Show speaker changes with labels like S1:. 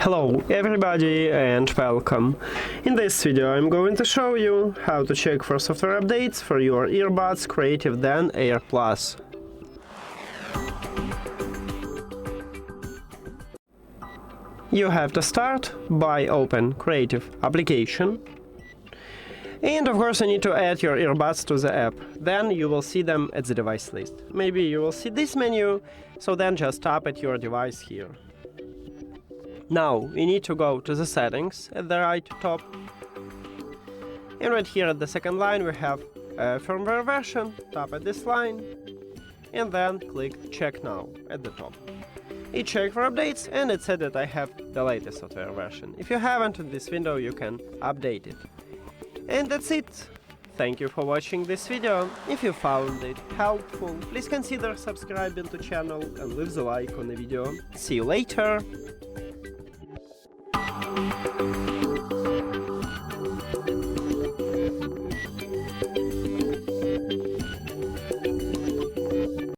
S1: Hello everybody and welcome. In this video I'm going to show you how to check for software updates for your earbuds CREATIVE Zen Air Plus. You have to start by open Creative application. And of course you need to add your earbuds to the app. Then you will see them at the device list. Maybe you will see this menu, so then just tap at your device here. Now we need to go to the settings at the right top. And right here at the second line we have a firmware version. Tap at this line and then click check now at the top. It checks for updates and it said that I have the latest software version. If you haven't in this window you can update it. And that's it. Thank you for watching this video. If you found it helpful, please consider subscribing to the channel and leave the like on the video. See you later!